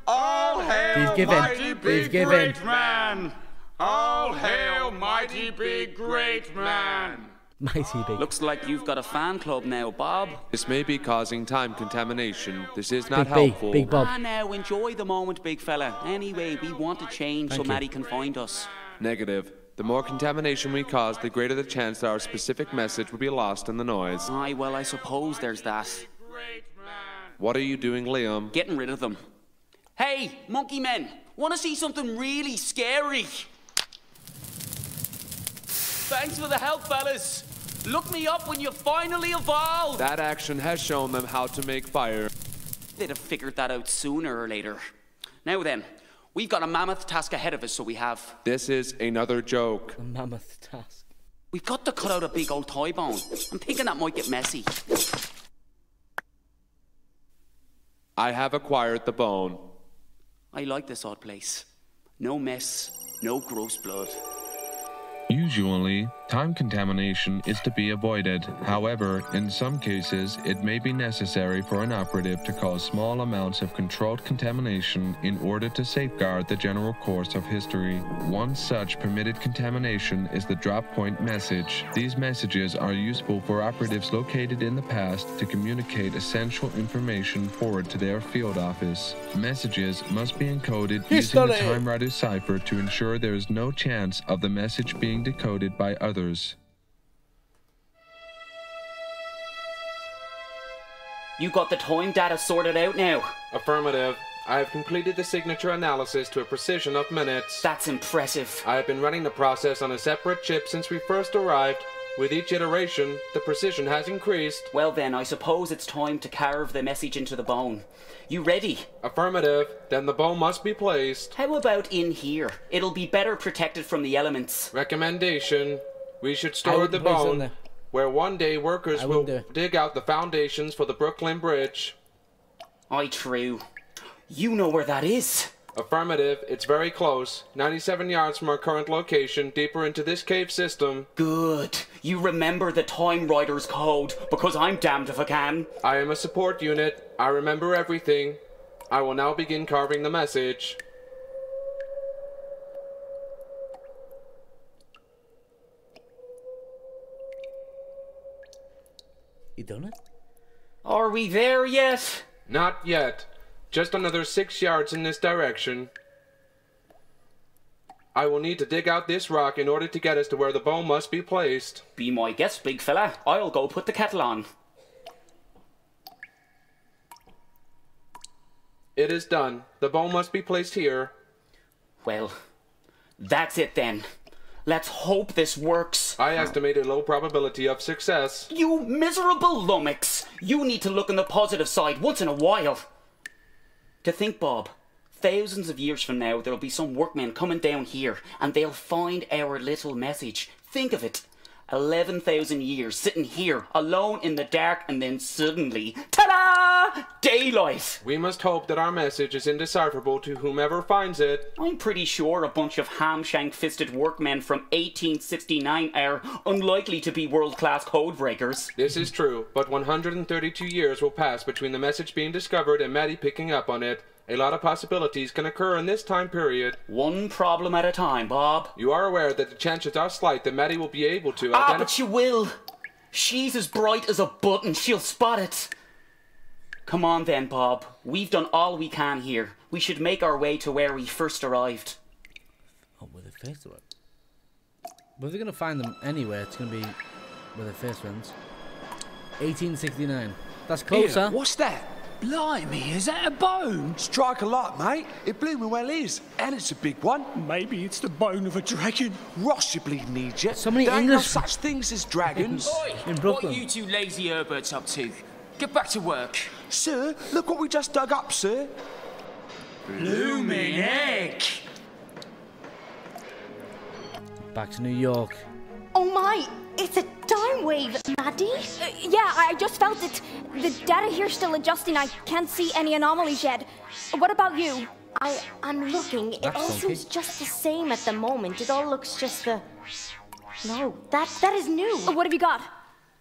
All hail, They've given. mighty They've big given. great man. All hail, mighty big great man. Mighty big. Looks like you've got a fan club now, Bob. This may be causing time contamination. This is not Big B, helpful. Big Bob. Ah, now, enjoy the moment, big fella. Anyway, we want to change so Thank you. Maddie can find us. Negative. The more contamination we cause, the greater the chance that our specific message will be lost in the noise. Aye, well, I suppose there's that. What are you doing, Liam? Getting rid of them. Hey, monkey men, want to see something really scary? Thanks for the help, fellas. Look me up when you finally evolve. That action has shown them how to make fire. They'd have figured that out sooner or later. Now then, we've got a mammoth task ahead of us, so we have. This is another joke. A mammoth task. We've got to cut out a big old thigh bone. I'm thinking that might get messy. I have acquired the bone. I like this odd place. No mess, no gross blood. You Usually, time contamination is to be avoided. However, in some cases, it may be necessary for an operative to cause small amounts of controlled contamination in order to safeguard the general course of history. One such permitted contamination is the drop point message. These messages are useful for operatives located in the past to communicate essential information forward to their field office. Messages must be encoded using the Time Rider cipher to ensure there is no chance of the message being decoded by others. You got the time data sorted out now? Affirmative. I have completed the signature analysis to a precision of minutes. That's impressive. I have been running the process on a separate chip since we first arrived. With each iteration, the precision has increased. Well then, I suppose it's time to carve the message into the bone. You ready? Affirmative. Then the bone must be placed. How about in here? It'll be better protected from the elements. Recommendation. We should store the bone where one day workers will dig out the foundations for the Brooklyn Bridge. Aye, true. You know where that is. Affirmative. It's very close. 97 yards from our current location, deeper into this cave system. Good. You remember the Time Rider's code, because I'm damned if I can. I am a support unit. I remember everything. I will now begin carving the message. You done it? Are we there yet? Not yet. Just another 6 yards in this direction. I will need to dig out this rock in order to get us to where the bone must be placed. Be my guest, big fella. I'll go put the kettle on. It is done. The bone must be placed here. Well, that's it then. Let's hope this works. I estimate a low probability of success. You miserable lummox! You need to look on the positive side once in a while. To think, Bob, thousands of years from now, there'll be some workmen coming down here, and they'll find our little message. Think of it. 11,000 years sitting here, alone in the dark, and then suddenly, ta-da! Daylight! We must hope that our message is indecipherable to whomever finds it. I'm pretty sure a bunch of ham-shank-fisted workmen from 1869 are unlikely to be world-class code breakers. This is true, but 132 years will pass between the message being discovered and Maddie picking up on it. A lot of possibilities can occur in this time period. One problem at a time, Bob. You are aware that the chances are slight that Maddie will be able to but she will. She's as bright as a button. She'll spot it. Come on then, Bob. We've done all we can here. We should make our way to where we first arrived. Oh, where they first arrived? Well, they're going to find them anywhere. It's going to be where they first went. 1869. That's closer. Here, what's that? Blimey, is that a bone? Strike a light, mate. It blooming well is. And it's a big one. Maybe it's the bone of a dragon. Ross, you bleeding idiot. So many there ain't English no such things as dragons. Oi, in Brooklyn. what are you two lazy Herberts up to? Get back to work. Sir, look what we just dug up, sir. Blooming heck! Back to New York. Oh my, it's a time wave, Maddie. Yeah, I just felt it. The data here's still adjusting. I can't see any anomalies yet. What about you? I'm looking. It all seems just the same at the moment. It all looks just No, that is new. What have you got?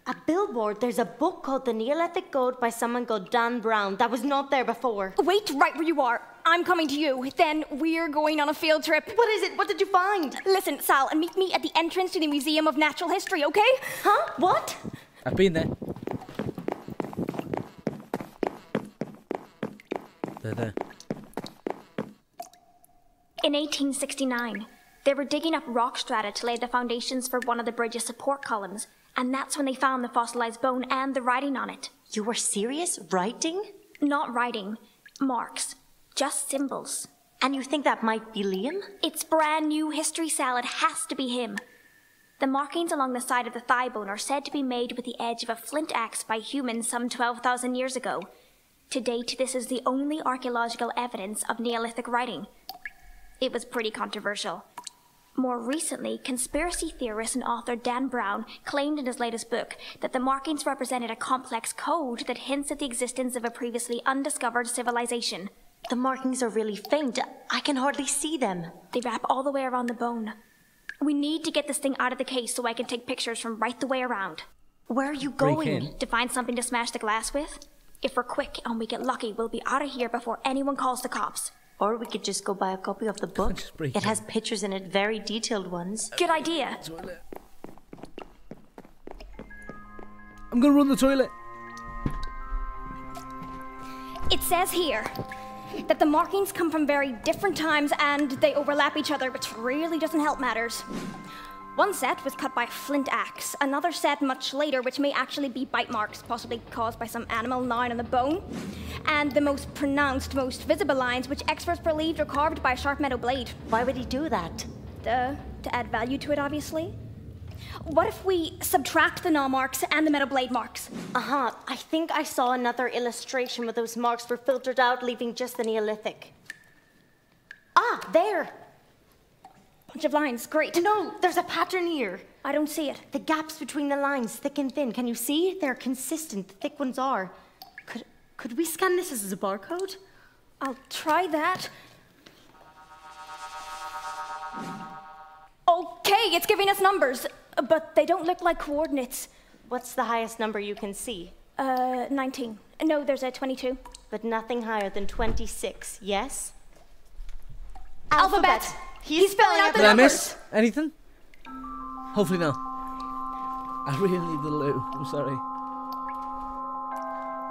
A billboard. There's a book called The Neolithic Code by someone called Dan Brown. That was not there before. Wait right where you are. I'm coming to you. Then we're going on a field trip. What is it? What did you find? Listen, Sal, and meet me at the entrance to the Museum of Natural History, okay? Huh? What? I've been there. They're there. In 1869, they were digging up rock strata to lay the foundations for one of the bridge's support columns, and that's when they found the fossilized bone and the writing on it. You were serious? Writing? Not writing. Marks. Just symbols. And you think that might be Liam? It's brand new history, Sal. It has to be him. The markings along the side of the thigh bone are said to be made with the edge of a flint axe by humans some 12,000 years ago. To date, this is the only archaeological evidence of Neolithic writing. It was pretty controversial. More recently, conspiracy theorist and author Dan Brown claimed in his latest book that the markings represented a complex code that hints at the existence of a previously undiscovered civilization. The markings are really faint. I can hardly see them. They wrap all the way around the bone. We need to get this thing out of the case so I can take pictures from right the way around. Where are you Break going? in. To find something to smash the glass with? If we're quick and we get lucky, we'll be out of here before anyone calls the cops. Or we could just go buy a copy of the book. Just break It in. has pictures in it, very detailed ones. Good idea. I'm gonna run the toilet. It says here that the markings come from very different times and they overlap each other, which really doesn't help matters. One set was cut by a flint axe, another set much later, which may actually be bite marks, possibly caused by some animal gnawing on the bone, and the most pronounced, most visible lines, which experts believed are carved by a sharp metal blade. Why would he do that? To add value to it, obviously. What if we subtract the gnaw marks and the metal blade marks? Uh-huh. I think I saw another illustration where those marks were filtered out, leaving just the Neolithic. Ah, there! Bunch of lines, great. No, there's a pattern here. I don't see it. The gaps between the lines, thick and thin. Can you see? They're consistent. The thick ones are. Could we scan this as a barcode? I'll try that. Okay, it's giving us numbers, but they don't look like coordinates. What's the highest number you can see? 19. No, there's a 22. But nothing higher than 26, yes? Alphabet. He's spelling out the Did I numbers. miss anything? Hopefully no. I really need the loo. I'm sorry.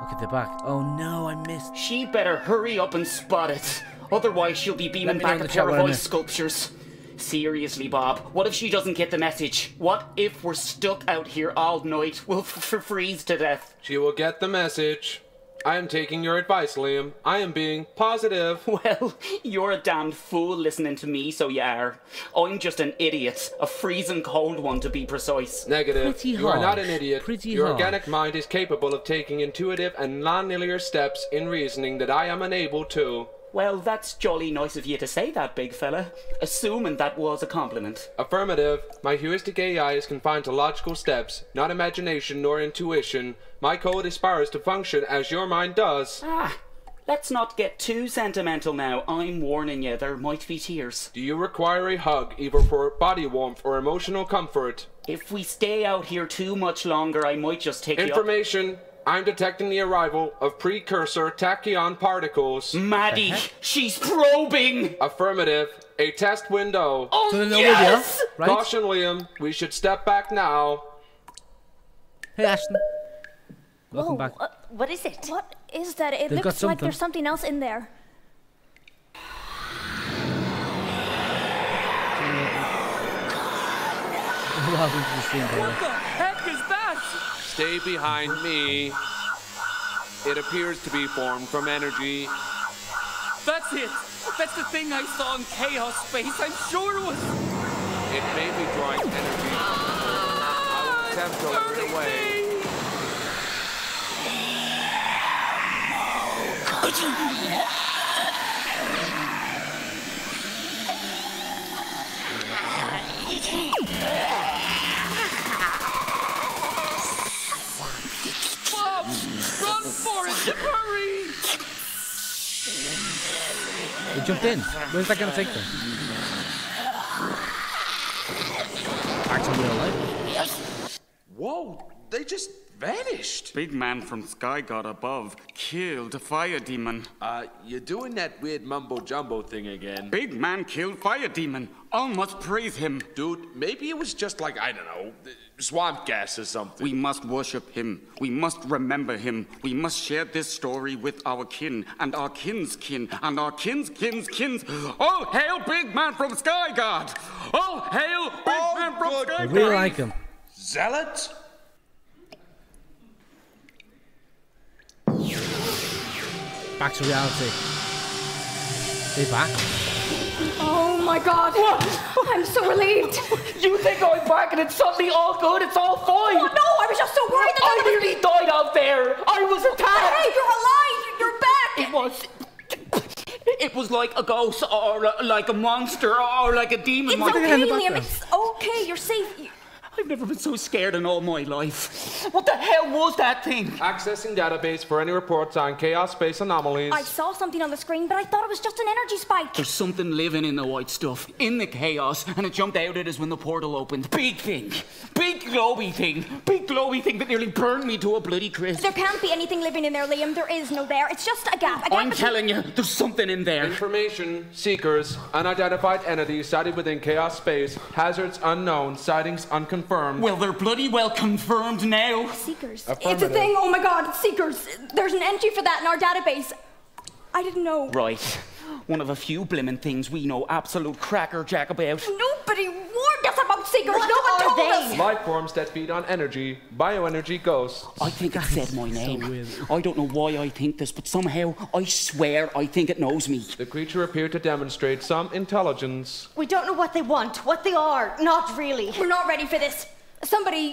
Look at the back. Oh no, I missed. She better hurry up and spot it. Otherwise, she'll be beaming me know in back a the chat pair of what I ice missed. sculptures. Seriously, Bob, what if she doesn't get the message? What if we're stuck out here all night? We'll freeze to death. She will get the message. I am taking your advice, Liam. I am being positive. Well, you're a damned fool listening to me, so you are. I'm just an idiot. A freezing cold one, to be precise. Negative. Pretty You are not harsh. an idiot. Pretty Your harsh. organic mind is capable of taking intuitive and non-linear steps in reasoning that I am unable to. Well, that's jolly nice of you to say that, big fella. Assuming that was a compliment. Affirmative. My heuristic AI is confined to logical steps, not imagination nor intuition. My code aspires to function as your mind does. Ah, let's not get too sentimental now. I'm warning you, there might be tears. Do you require a hug, either for body warmth or emotional comfort? If we stay out here too much longer, I might just take you up. Information. I'm detecting the arrival of precursor tachyon particles. Maddie, she's probing! Affirmative. A test window. Oh, So they know yes! where we are, right? Caution, Liam. We should step back now. Hey, Ashton. Welcome back. What is it? What is that? It They've got looks like something. there's something else in there. Welcome to the stream, What brother. the heck is that? Stay behind me. It appears to be formed from energy. That's it. That's the thing I saw in Chaos Space. I'm sure it was. It may be drawing energy. I will attempt to lure it away. Bob, run for it! Hurry! They jumped in. Where's that going to take them? Back to real life. Whoa, they just vanished. Big man from Sky God above killed a fire demon. You're doing that weird mumbo-jumbo thing again. Big man killed fire demon. All must praise him. Dude, maybe it was just like, I don't know, swamp gas or something. We must worship him. We must remember him. We must share this story with our kin, and our kin's kin, and our kin's kin's kin's. All hail Big Man from Sky God! All hail Big Man from Sky I God! really like him. Zealot? Back to reality. They back. Oh my god! I'm so relieved! You think I'm back and it's suddenly all good? It's all fine! Oh no, I was just so worried that I there was... nearly died out there! I was attacked! Hey, you're alive! You're back! It was like a ghost, or like a monster, or like a demon. It's What okay, the hell Liam. about It's okay. You're safe. I've never been so scared in all my life. What the hell was that thing? Accessing database for any reports on chaos space anomalies. I saw something on the screen, but I thought it was just an energy spike. There's something living in the white stuff, in the chaos, and it jumped out at us when the portal opened. Big thing. Big glowy thing. Big glowy thing that nearly burned me to a bloody crisp. There can't be anything living in there, Liam. There is no there. It's just a gap. I'm telling you, there's something in there. Information, seekers, unidentified entities sighted within chaos space, hazards unknown, sightings unconfirmed. Well, they're bloody well confirmed now. Seekers. It's a thing. Oh my God, Seekers. There's an entry for that in our database. I didn't know. Right. One of a few blimmin' things we know absolute crackerjack about. Nobody warned us about Seekers. No one told us. Life forms that feed on energy, bioenergy ghosts. I think it said my name. I don't know why I think this, but somehow I swear I think it knows me. The creature appeared to demonstrate some intelligence. We don't know what they want, what they are. Not really. We're not ready for this. Somebody,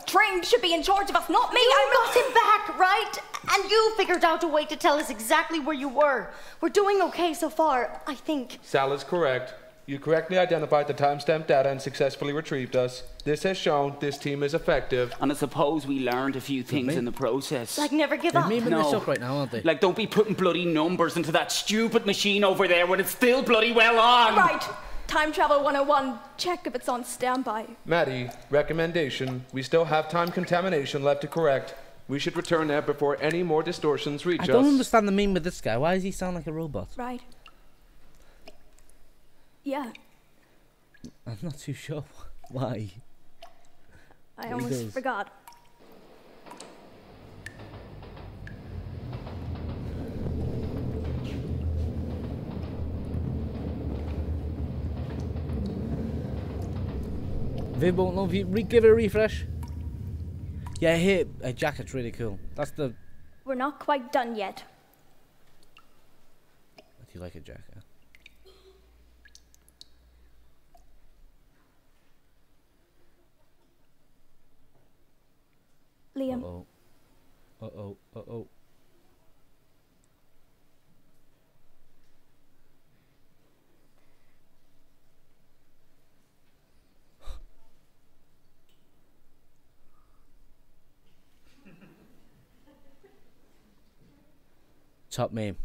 trained should be in charge of us, not me. You got him back, right? And you figured out a way to tell us exactly where you were. We're doing okay so far, I think. Sal is correct. You correctly identified the timestamp data and successfully retrieved us. This has shown this team is effective. And I suppose we learned a few things in the process. Like never give up. They're memeing this up right now, aren't they? Like don't be putting bloody numbers into that stupid machine over there when it's still bloody well on. Right. Time Travel 101. Check if it's on standby. Maddie, recommendation. We still have time contamination left to correct. We should return there before any more distortions reach us. I don't understand the meme with this guy. Why does he sound like a robot? Right. Yeah. I'm not too sure why. I almost forgot. Viv won't know if you give it a refresh. Yeah, here, a jacket's really cool. That's the... We're not quite done yet. Do you like a jacket? Liam. Uh-oh. Uh-oh. Uh-oh. Top meme.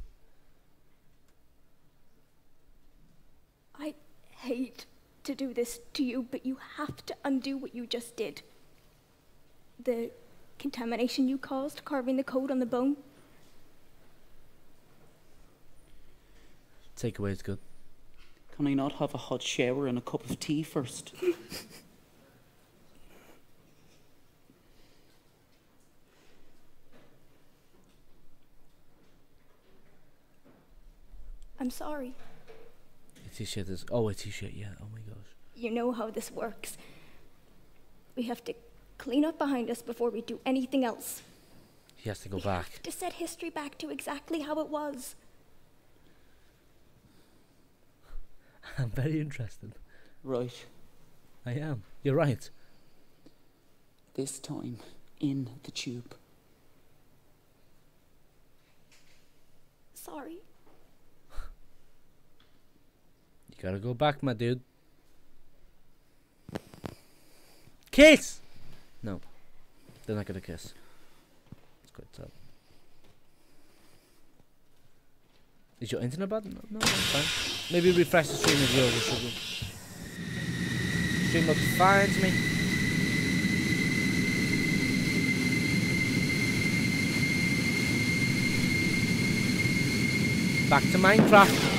I hate to do this to you, but you have to undo what you just did. The contamination you caused, carving the code on the bone. Takeaway is good. Can I not have a hot shower and a cup of tea first? I'm sorry. A t-shirt is... Oh, a t-shirt, yeah. Oh my gosh. You know how this works. We have to clean up behind us before we do anything else. He has to go back. We have to set history back to exactly how it was. I'm very interested. Right. I am. You're right. This time, in the tube. Sorry. You gotta go back, my dude. Kiss! No. They're not gonna kiss. It's quite tough. Is your internet bad? No, that's fine. Maybe refresh the stream as well. Stream looks fine to me. Back to Minecraft.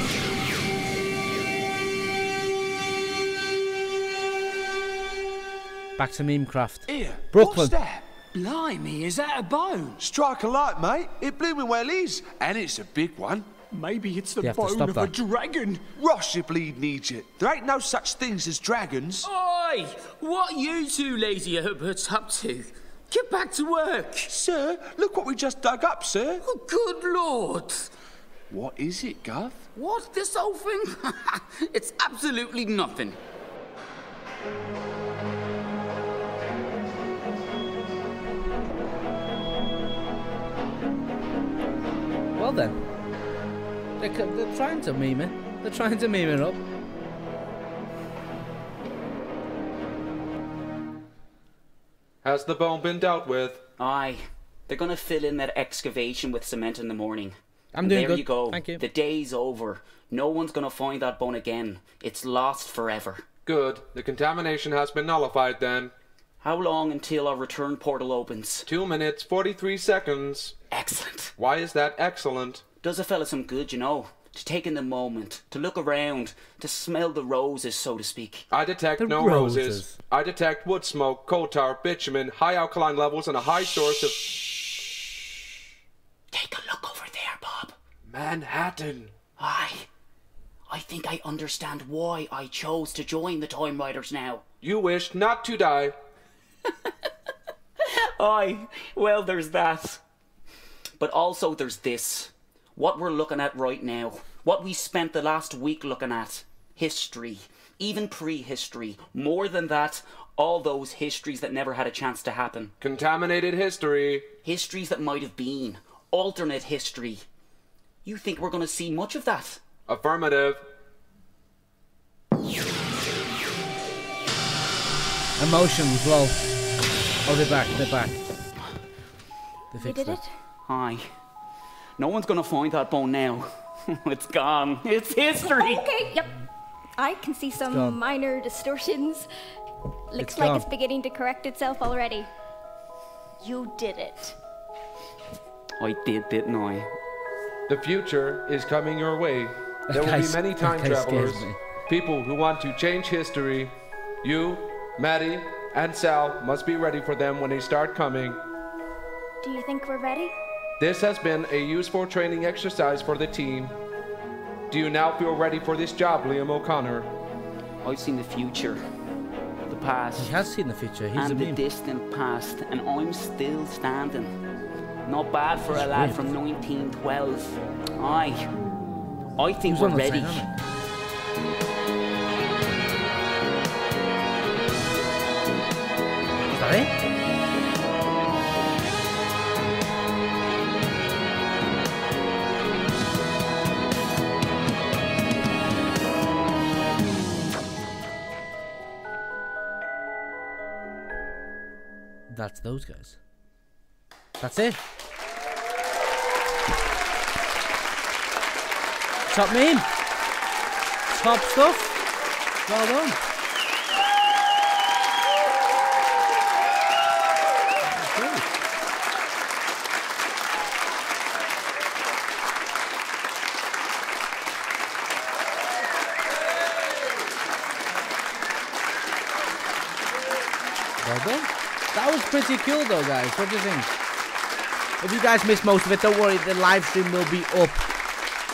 Back to Memecraft. Here, Brooklyn. what's that? Blimey, is that a bone? Strike a light, mate. It blooming well is. And it's a big one. Maybe it's the You have to bone stop of a that. dragon. Ross, you bleeding idiot. There ain't no such things as dragons. Oi! What you two lazy Herberts up to? Get back to work. Sir, look what we just dug up, sir. Oh, good lord. What is it, Gov? What, this whole thing? It's absolutely nothing. Well then. They're trying to meme it. They're trying to meme it up. Has the bone been dealt with? Aye. They're gonna fill in that excavation with cement in the morning. I'm doing there good. you go. Thank you. The day's over. No one's gonna find that bone again. It's lost forever. Good. The contamination has been nullified then. How long until our return portal opens? 2 minutes, 43 seconds. Excellent. Why is that excellent? Does a fella some good, you know. To take in the moment, to look around, to smell the roses, so to speak. I detect no roses. I detect wood smoke, coal tar, bitumen, high alkaline levels, and a high source of... Take a look over there, Bob. Manhattan. Aye. I think I understand why I chose to join the Time Riders now. You wished not to die. Aye, well, there's that. But also there's this. What we're looking at right now. What we spent the last week looking at. History. Even prehistory. More than that, all those histories that never had a chance to happen. Contaminated history. Histories that might have been. Alternate history. You think we're going to see much of that? Affirmative. Emotions, lol. Oh, they're back, they're back. You did it? Aye. No one's gonna find that bone now. It's gone. It's history. Okay, yep. I can see some gone. minor distortions. Looks It's like gone. it's beginning to correct itself already. You did it. I did, didn't I? The future is coming your way. There will be Guys, many time that guy travelers. scares me. People who want to change history. You, Maddie, and Sal must be ready for them when they start coming. Do you think we're ready? This has been a useful training exercise for the team. Do you now feel ready for this job, Liam O'Connor? I've seen the future, the past, He has seen the future. He's a and the meme. distant past, and I'm still standing. Not bad for a lad weird. from 1912. Aye. I think Who's we're on the ready. Titanic? Is that it? That's those guys. That's it. Top meme. Top stuff. Well done. Okay. Well done. That was pretty cool though, guys. What do you think? If you guys missed most of it, don't worry, the live stream will be up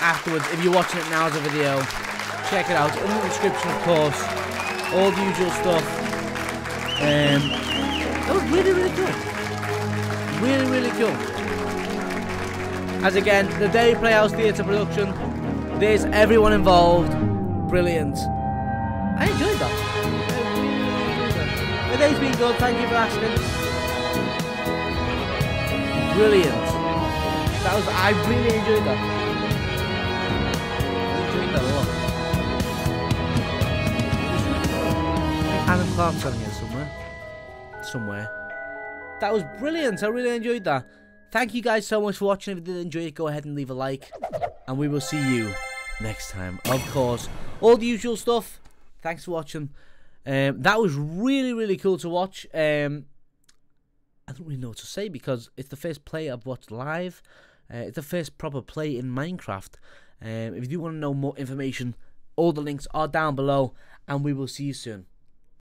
afterwards. If you're watching it now as a video, check it out in the description, of course. All the usual stuff. That was really, really cool. Really, really cool. As again, the Day Playhouse Theatre production. There's everyone involved. Brilliant. I enjoyed that. The day's been good, thank you for asking. Brilliant. I really enjoyed that. I enjoyed that a lot. Adam Clark's on here somewhere. That was brilliant, I really enjoyed that. Thank you guys so much for watching. If you did enjoy it, go ahead and leave a like. And we will see you next time. Of course, all the usual stuff. Thanks for watching. That was really, really cool to watch. I don't really know what to say because it's the first play I've watched live. It's the first proper play in Minecraft. If you do want to know more information, all the links are down below, and we will see you soon.